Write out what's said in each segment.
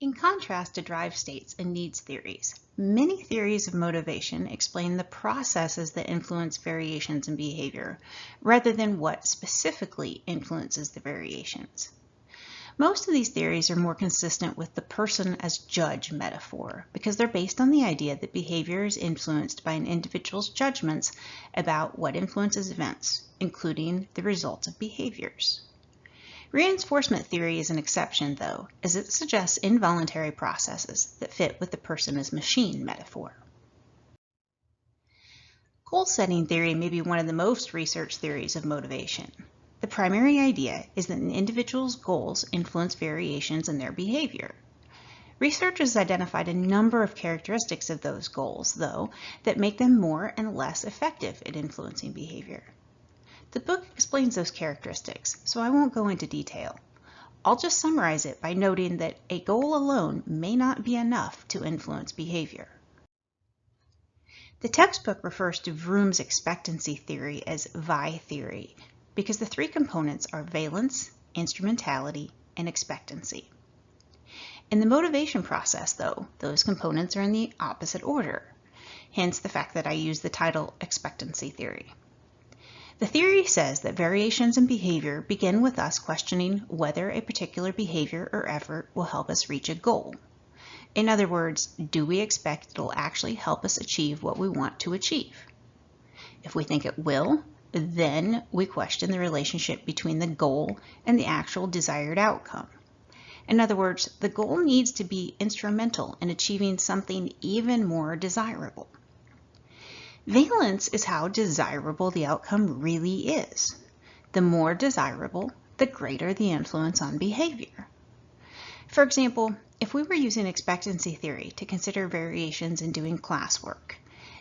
In contrast to drive states and needs theories, many theories of motivation explain the processes that influence variations in behavior, rather than what specifically influences the variations. Most of these theories are more consistent with the person as judge metaphor because they're based on the idea that behavior is influenced by an individual's judgments about what influences events, including the results of behaviors. Reinforcement theory is an exception, though, as it suggests involuntary processes that fit with the person as machine metaphor. Goal-setting theory may be one of the most researched theories of motivation. The primary idea is that an individual's goals influence variations in their behavior. Researchers identified a number of characteristics of those goals, though, that make them more and less effective at influencing behavior. The book explains those characteristics, so I won't go into detail. I'll just summarize it by noting that a goal alone may not be enough to influence behavior. The textbook refers to Vroom's expectancy theory as VI theory because the three components are valence, instrumentality, and expectancy. In the motivation process, though, those components are in the opposite order, hence the fact that I use the title expectancy theory. The theory says that variations in behavior begin with us questioning whether a particular behavior or effort will help us reach a goal. In other words, do we expect it'll actually help us achieve what we want to achieve? If we think it will, then we question the relationship between the goal and the actual desired outcome. In other words, the goal needs to be instrumental in achieving something even more desirable. Valence is how desirable the outcome really is. The more desirable, the greater the influence on behavior. For example, if we were using expectancy theory to consider variations in doing classwork,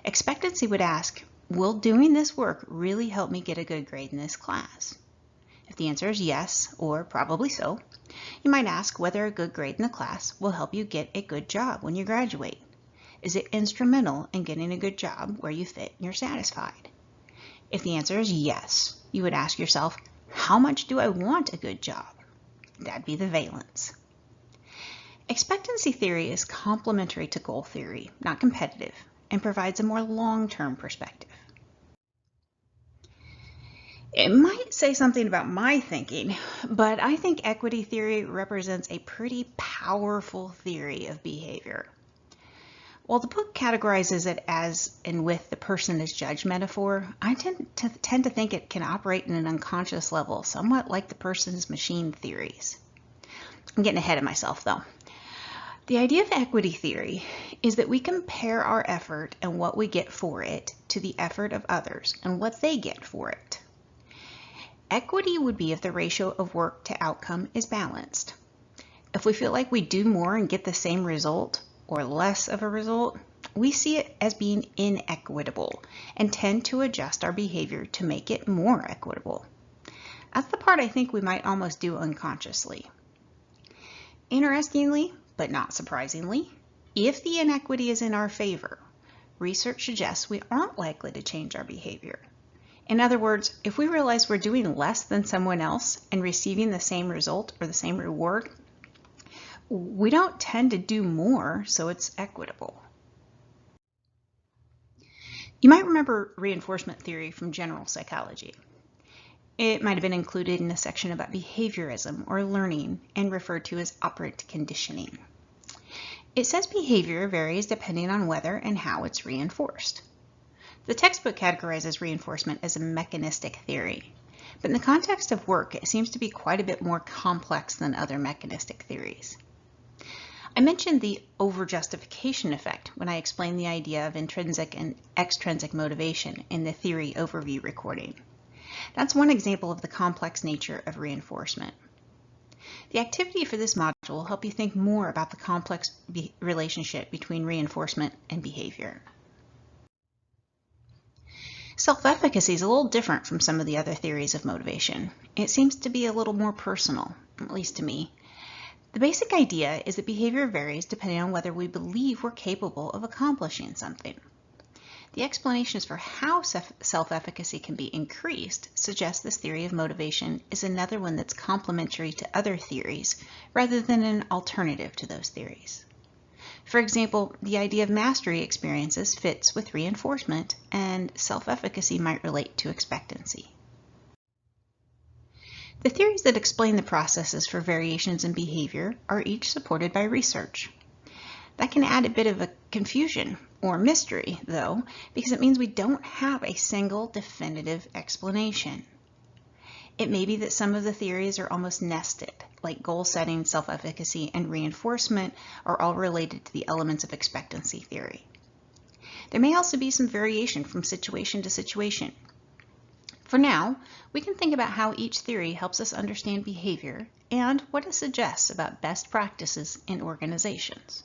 expectancy would ask, will doing this work really help me get a good grade in this class? If the answer is yes, or probably so, you might ask whether a good grade in the class will help you get a good job when you graduate. Is it instrumental in getting a good job where you fit and you're satisfied? If the answer is yes, you would ask yourself, how much do I want a good job? That'd be the valence. Expectancy theory is complementary to goal theory, not competitive, and provides a more long-term perspective. It might say something about my thinking, but I think equity theory represents a pretty powerful theory of behavior. While the book categorizes it as and with the person as judge metaphor, I tend to think it can operate in an unconscious level, somewhat like the person as machine theories. I'm getting ahead of myself, though. The idea of equity theory is that we compare our effort and what we get for it to the effort of others and what they get for it. Equity would be if the ratio of work to outcome is balanced. If we feel like we do more and get the same result, or less of a result, we see it as being inequitable and tend to adjust our behavior to make it more equitable. That's the part I think we might almost do unconsciously. Interestingly, but not surprisingly, if the inequity is in our favor, research suggests we aren't likely to change our behavior. In other words, if we realize we're doing less than someone else and receiving the same result or the same reward, we don't tend to do more, so it's equitable. You might remember reinforcement theory from general psychology. It might have been included in a section about behaviorism or learning and referred to as operant conditioning. It says behavior varies depending on whether and how it's reinforced. The textbook categorizes reinforcement as a mechanistic theory, but in the context of work, it seems to be quite a bit more complex than other mechanistic theories. I mentioned the over-justification effect when I explained the idea of intrinsic and extrinsic motivation in the theory overview recording. That's one example of the complex nature of reinforcement. The activity for this module will help you think more about the complex relationship between reinforcement and behavior. Self-efficacy is a little different from some of the other theories of motivation. It seems to be a little more personal, at least to me. The basic idea is that behavior varies depending on whether we believe we're capable of accomplishing something. The explanations for how self-efficacy can be increased suggest this theory of motivation is another one that's complementary to other theories rather than an alternative to those theories. For example, the idea of mastery experiences fits with reinforcement, and self-efficacy might relate to expectancy. The theories that explain the processes for variations in behavior are each supported by research. That can add a bit of a confusion or mystery, though, because it means we don't have a single definitive explanation. It may be that some of the theories are almost nested, like goal setting, self-efficacy, and reinforcement are all related to the elements of expectancy theory. There may also be some variation from situation to situation. For now, we can think about how each theory helps us understand behavior and what it suggests about best practices in organizations.